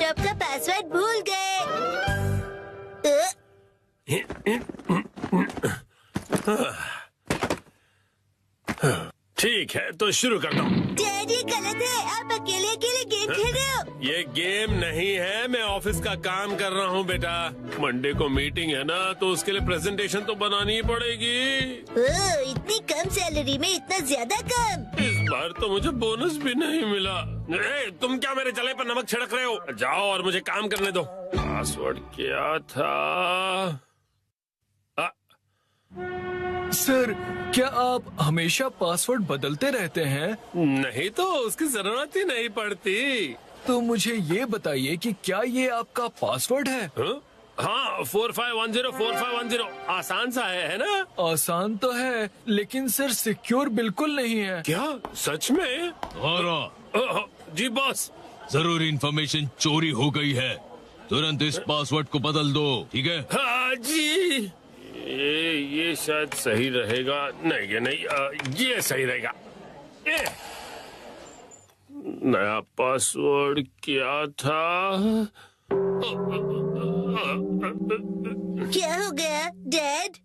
Laptop का password भूल गए। ठीक है तो शुरू करता हूँ। डैडी गलत है, आप अकेले अकेले गेम खेल रहे हो। ये गेम नहीं है, मैं ऑफिस का काम कर रहा हूँ बेटा। मंडे को मीटिंग है ना, तो उसके लिए प्रेजेंटेशन तो बनानी ही पड़ेगी। इतनी कम सैलरी में इतना ज्यादा कम। इस बार तो मुझे बोनस भी नहीं मिला। तुम क्या मेरे जले पर नमक छिड़क रहे हो? जाओ और मुझे काम करने दो। पासवर्ड क्या था? सर, क्या आप हमेशा पासवर्ड बदलते रहते हैं? नहीं तो उसकी जरूरत ही नहीं पड़ती। तो मुझे ये बताइए कि क्या ये आपका पासवर्ड है? हाँ, 4510 आसान सा है ना? आसान तो है, लेकिन सर सिक्योर बिल्कुल नहीं है। क्या सच में? जी बॉस। जरूरी इंफॉर्मेशन चोरी हो गई है, तुरंत इस पासवर्ड को बदल दो, ठीक है? हाँ जी। ये शायद सही रहेगा। नहीं ये नहीं, ये सही रहेगा। नया पासवर्ड क्या था? क्या हो गया डैड?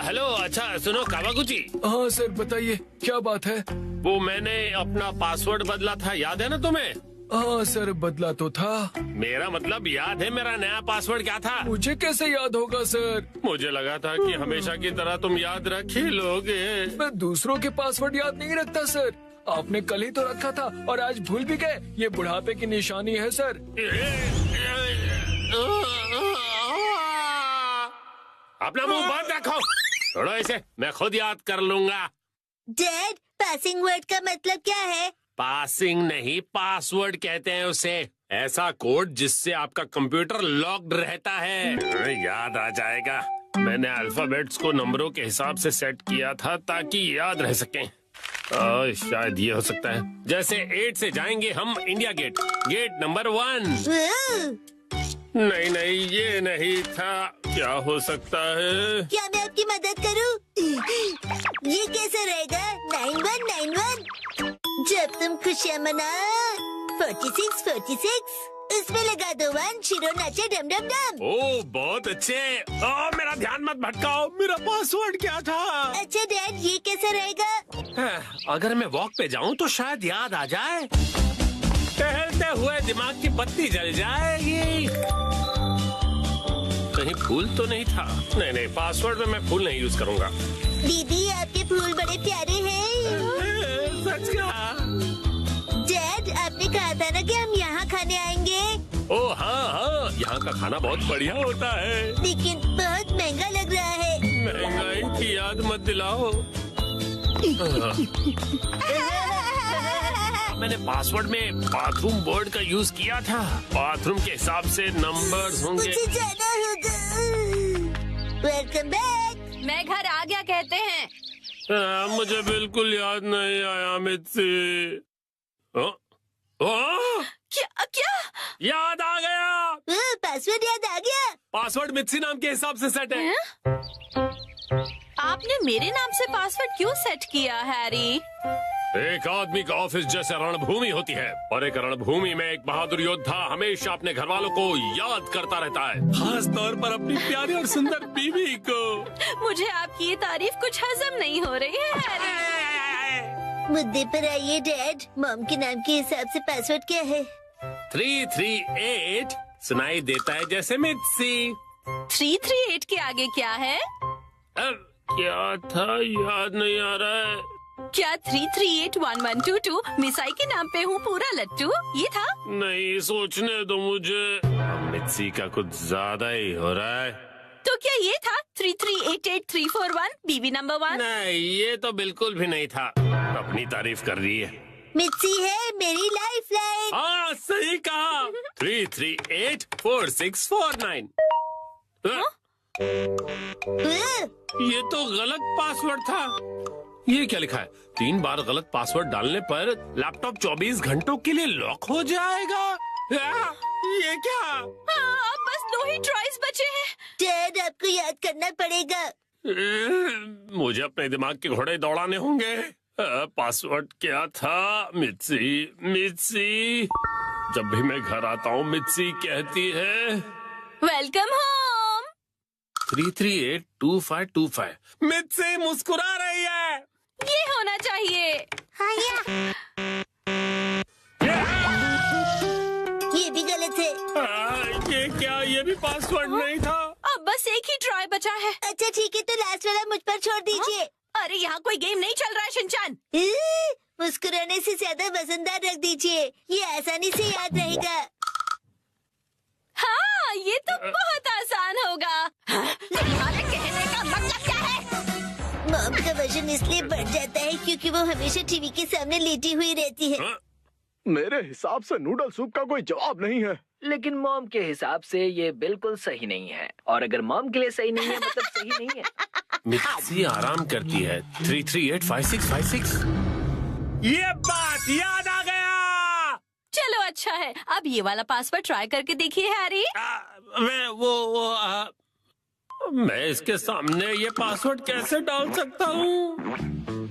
हेलो, अच्छा सुनो कावागुची। हाँ सर, बताइए क्या बात है? वो मैंने अपना पासवर्ड बदला था, याद है ना तुम्हें? हाँ सर, बदला तो था। मेरा मतलब याद है मेरा नया पासवर्ड क्या था? मुझे कैसे याद होगा सर? मुझे लगा था कि हमेशा की तरह तुम याद रख ही लोगे। मैं दूसरों के पासवर्ड याद नहीं रखता सर। आपने कल ही तो रखा था और आज भूल भी गए। ये बुढ़ापे की निशानी है सर। अपना मुंह बंद रखो। छोड़ो इसे, मैं खुद याद कर लूंगा। डैड, पासिंग वर्ड का मतलब क्या है? पासिंग नहीं, पासवर्ड कहते हैं उसे। ऐसा कोड जिससे आपका कंप्यूटर लॉक्ड रहता है। याद आ जाएगा। मैंने अल्फाबेट्स को नंबरों के हिसाब से सेट किया था ताकि याद रह सकें। शायद ये हो सकता है। जैसे 8 से जाएंगे हम इंडिया गेट, गेट नंबर 1। नहीं नहीं, ये नहीं था। क्या हो सकता है? क्या मैं आपकी मदद करूं? ये कैसे रहेगा? 9191। जब तुम खुशियाँ मना 46 इसमें लगा दो 1, शिरो नाचे डम डम डम। ओह बहुत अच्छे। मेरा ध्यान मत भटकाओ। मेरा पासवर्ड क्या था? अच्छा डैड, ये कैसे रहेगा? अगर मैं वॉक पे जाऊं तो शायद याद आ जाए। टहलते हुए दिमाग की बत्ती जल जाएगी। कहीं फूल तो नहीं था? नहीं, पासवर्ड में मैं फूल नहीं यूज करूंगा। दीदी, आपके फूल बड़े प्यारे हैं। सच कहा। डैड, आपने कहा था ना कि हम यहाँ खाने आएंगे। ओह हाँ, यहाँ का खाना बहुत बढ़िया होता है। लेकिन बहुत महंगा लग रहा है। महंगाई की याद मत दिलाओ। मैंने पासवर्ड में बाथरूम वर्ड का यूज किया था। बाथरूम के हिसाब से नंबर्स होंगे। मुझे जाना होगा। Welcome back. मैं घर आ गया कहते हैं। मुझे बिल्कुल याद नहीं आया मित्सी। क्या क्या? याद आ गया। पासवर्ड याद आ गया। पासवर्ड मित्सी नाम के हिसाब से सेट है। आपने मेरे नाम से पासवर्ड क्यों सेट किया हैरी? एक आदमी का ऑफिस जैसे रणभूमि होती है, और एक रणभूमि में एक बहादुर योद्धा हमेशा अपने घर वालों को याद करता रहता है, खास तौर पर अपनी प्यारी और सुंदर बीवी को। मुझे आपकी ये तारीफ कुछ हजम नहीं हो रही है हैरी। मुद्दे पर आइए डैड। मॉम के नाम के हिसाब से पासवर्ड क्या है? 338 सुनाई देता है जैसे मित्सी। 338 के आगे क्या है? अब क्या था, याद नहीं आ रहा है। क्या 3381122 मिसाई के नाम पे हूँ पूरा लट्टू, ये था? नहीं, सोचने दो मुझे। मित्सी का कुछ ज्यादा ही हो रहा है। तो क्या ये था 3388341 बीवी नंबर 1? नहीं, ये तो बिल्कुल भी नहीं था। अपनी तारीफ कर रही है। मित्सी है मेरी लाइफ लाइन। हाँ सही कहा। 3384649। ये तो गलत पासवर्ड था। ये क्या लिखा है? 3 बार गलत पासवर्ड डालने पर लैपटॉप 24 घंटों के लिए लॉक हो जाएगा। ये क्या? हाँ, अब बस 2 ही ट्राइज बचे हैं। डैड, आपको याद करना पड़ेगा। मुझे अपने दिमाग के घोड़े दौड़ाने होंगे। पासवर्ड क्या था? मित्सी मित्सी। जब भी मैं घर आता हूँ मित्सी कहती है वेलकम होम। 3382525। मित्सी मुस्कुरा रही है। ये होना चाहिए। ये भी गलत है। ये क्या? ये भी पासवर्ड नहीं था। अब बस एक ही ट्राई बचा है। अच्छा ठीक है, तो लास्ट वाला मुझ पर छोड़ दीजिए। अरे यहाँ कोई गेम नहीं चल रहा है शिनचान। मुस्कुराने से ज्यादा वजनदार रख दीजिए, ये आसानी से याद रहेगा। हाँ, ये तो बहुत आसान होगा। तुम्हारे कहने का मतलब क्या है? मॉम का वजन इसलिए बढ़ जाता है क्योंकि वो हमेशा टीवी के सामने लेटी हुई रहती है। मेरे हिसाब से नूडल सूप का कोई जवाब नहीं है। लेकिन मॉम के हिसाब से ये बिल्कुल सही नहीं है, और अगर मॉम के लिए सही नहीं है मतलब सही नहीं है। मित्सी आराम करती है। 3385656। ये बात याद आ गया। चलो अच्छा है, अब ये वाला पासवर्ड ट्राई करके देखिए हैरी। मैं इसके सामने ये पासवर्ड कैसे डाल सकता हूँ?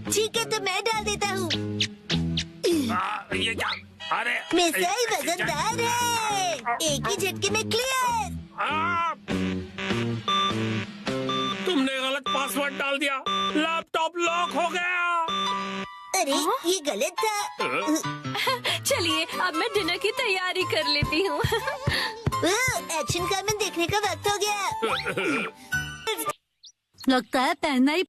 ठीक है, तो मैं डाल देता हूँ। ये क्या? अरे मिसाइल वजनदार है, एक ही झटके में क्लियर। तुमने गलत पासवर्ड डाल दिया। लैपटॉप लॉक हो गया। अरे ये गलत था। चलिए अब मैं डिनर की तैयारी कर लेती हूँ। एक्शन कॉमन देखने का वक्त हो गया। लगता है पहनना ही